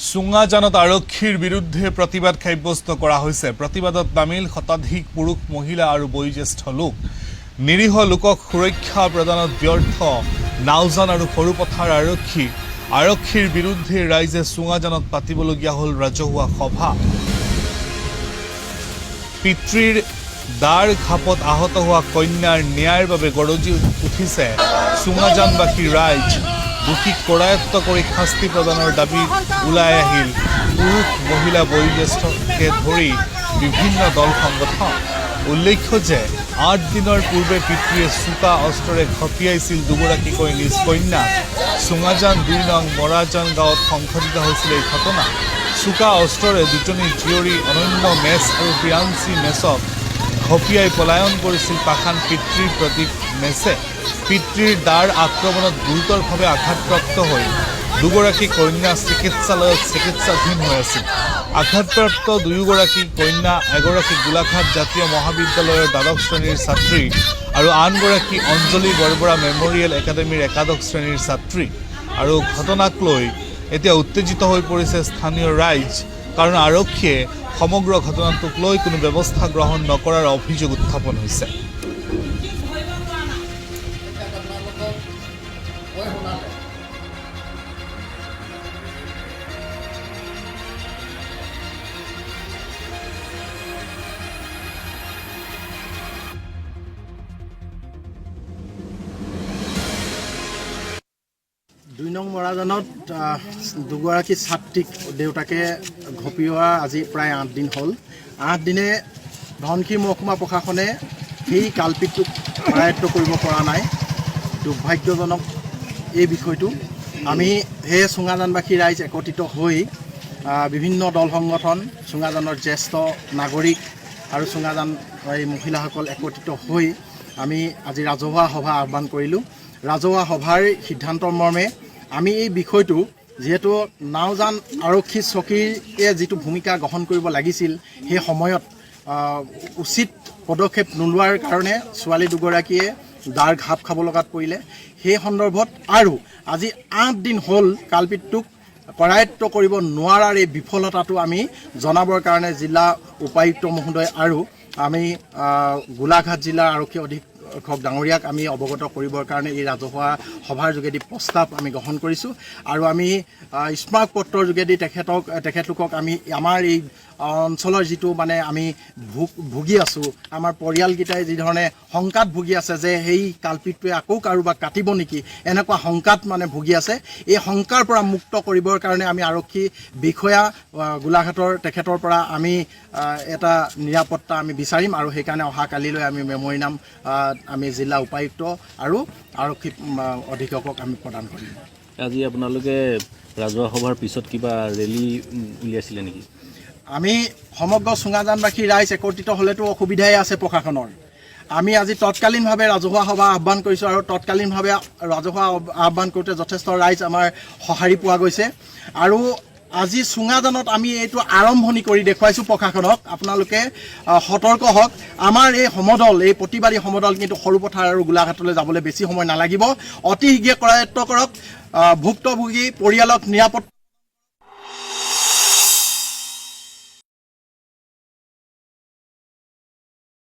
চুঙাজানত আৰক্ষীৰ বিৰুদ্ধে প্ৰতিবাদ সাব্যস্ত কৰা হৈছে। প্ৰতিবাদত নামিল শতাধিক পুৰুষ, মহিলা আৰু বয়োজ্যেষ্ঠ লোক। নিৰীহ লোকক সুৰক্ষা প্ৰদানত ব্যৰ্থ নাওজান আৰু সৰুপথাৰ আৰক্ষীৰ বিৰুদ্ধে ৰাইজে চুঙাজানত পাতিবলগীয়া হ'ল ৰাজহুৱা সভা। পিতৃৰ দাৰ ঘাপত আহত হোৱা কন্যাৰ ন্যায়ৰ বাবে গৰজি উঠিছে চুঙাজানবাসী ৰাইজ। দোষীক কৰায়ত্ব কৰি শাস্তি প্ৰদানৰ দাবী ওলাই আহিল পুৰুষ, মহিলা, বয়োজ্যেষ্ঠকে ধৰি বিভিন্ন দল সংগঠন। উল্লেখ্য যে ৮ দিনৰ পূৰ্বে পিতৃয়ে চোকা অস্ত্ৰৰে ঘপিয়াইছিল দুগৰাকীকৈ নিজ কন্যাক। চুঙাজান ২ নং মৰাজান গাঁৱত সংঘটিত হৈছিল এই ঘটনা। চোকা অস্ত্ৰৰে দুজনী জীয়ৰী অনন্য মেচ আৰু প্ৰিয়াংশী মেচক ঘপিয়াই পলায়ন কৰিছিল পাষাণ পিতৃৰ প্ৰদীপ মেচে। পিতৃৰ দাৰ আক্ৰমণত গুৰুতৰভাৱে আঘাতপ্ৰাপ্ত হৈ দুগৰাকী কন্যা চিকিৎসালয়ত চিকিৎসাধীন হৈ আছিল। আঘাতপ্ৰাপ্ত দুয়োগৰাকী কন্যা, এগৰাকী গোলাঘাট জাতীয় মহাবিদ্যালয়ৰ দ্বাদশ শ্ৰেণীৰ ছাত্ৰী আৰু আনগৰাকী অঞ্জলি বৰবৰা মেমৰিয়েল একাডেমীৰ একাদশ শ্ৰেণীৰ ছাত্ৰী। আৰু ঘটনাক লৈ এতিয়া উত্তেজিত হৈ পৰিছে স্থানীয় ৰাইজ, কাৰণ আৰক্ষীয়ে সমগ্ৰ ঘটনাটোক লৈ কোনো ব্যৱস্থা গ্ৰহণ নকৰাৰ অভিযোগ উত্থাপন হৈছে। দুই নং মৰাজানত দুগৰাকী ছাত্ৰীক দেউতাকে ঘপিওৱা আজি প্ৰায় ৮ দিন হ'ল। ৮ দিনে ধনশিৰি মহকুমা প্ৰশাসনে সেই কালপিতটোক কৰায়ত্ব কৰিব পৰা নাই। দুৰ্ভাগ্যজনক এই বিষয়টো। আমি সেই চুঙাজানবাসী ৰাইজ একত্ৰিত হৈ বিভিন্ন দল সংগঠন, চুঙাজানৰ জ্যেষ্ঠ নাগৰিক আৰু চুঙাজান এই মহিলাসকল একত্ৰিত হৈ আমি আজি ৰাজহুৱা সভা আহ্বান কৰিলোঁ। ৰাজহুৱা সভাৰ সিদ্ধান্তৰ মৰ্মে আমি এই বিষয়টো, যিহেতু নাওজান আৰক্ষী চকীয়ে যিটো ভূমিকা গ্ৰহণ কৰিব লাগিছিল, সেই সময়ত উচিত পদক্ষেপ নোলোৱাৰ কাৰণে ছোৱালী দুগৰাকীয়ে দাৰ ঘাপ খাব লগাত পৰিলে। সেই সন্দৰ্ভত আৰু আজি ৮ দিন হ'ল কালপিতটোক কৰায়ত্ব কৰিব নোৱাৰাৰ এই বিফলতাটো আমি জনাবৰ কাৰণে জিলা উপায়ুক্ত মহোদয় আৰু আমি গোলাঘাট জিলাৰ আৰক্ষী অধীক্ষক ডাঙৰীয়াক আমি অৱগত কৰিবৰ কাৰণে এই ৰাজহুৱা সভাৰ যোগেদি প্ৰস্তাৱ আমি গ্ৰহণ কৰিছোঁ। আৰু আমি স্মাৰক পত্ৰৰ যোগেদি তেখেতলোকক আমি আমাৰ এই অঞ্চলৰ যিটো মানে আমি ভুগি আছোঁ, আমাৰ পৰিয়ালকেইটাই যিধৰণে শংকাত ভুগি আছে যে সেই কালপিতটোৱে আকৌ কাৰোবাক কাটিব নেকি, এনেকুৱা শংকাত মানে ভুগি আছে। এই শংকাৰ পৰা মুক্ত কৰিবৰ কাৰণে আমি আৰক্ষী বিষয়া গোলাঘাটৰ তেখেতৰ পৰা আমি এটা নিৰাপত্তা আমি বিচাৰিম, আৰু সেইকাৰণে অহা কালিলৈ আমি মেমৰিনাম আমি জিলা উপায়ুক্ত আৰু আৰক্ষী অধীক্ষকক আমি প্ৰদান কৰিম। আজি আপোনালোকে ৰাজহুৱা সভাৰ পিছত কিবা ৰেলী উলিয়াইছিলে নেকি? আমি সমগ্ৰ চুঙাজানবাসী ৰাইজ একত্ৰিত হ'লেতো অসুবিধাই আছে প্ৰশাসনৰ। আমি আজি তৎকালীনভাৱে ৰাজহুৱা সভা আহ্বান কৰিছোঁ, আৰু তৎকালীনভাৱে ৰাজহুৱা আহ্বান কৰোঁতে যথেষ্ট ৰাইজ আমাৰ সঁহাৰি পোৱা গৈছে। আৰু আজি চুঙাজানত আমি এইটো আৰম্ভণি কৰি দেখুৱাইছোঁ প্ৰশাসনক, আপোনালোকে সতৰ্ক হওক। আমাৰ এই সমদল, এই প্ৰতিবাদী সমদল কিন্তু সৰুপথাৰ আৰু গোলাঘাটলৈ যাবলৈ বেছি সময় নালাগিব। অতি শীঘ্ৰে কৰায়ত্ব কৰক, ভুক্তভোগী পৰিয়ালক নিৰাপত্তা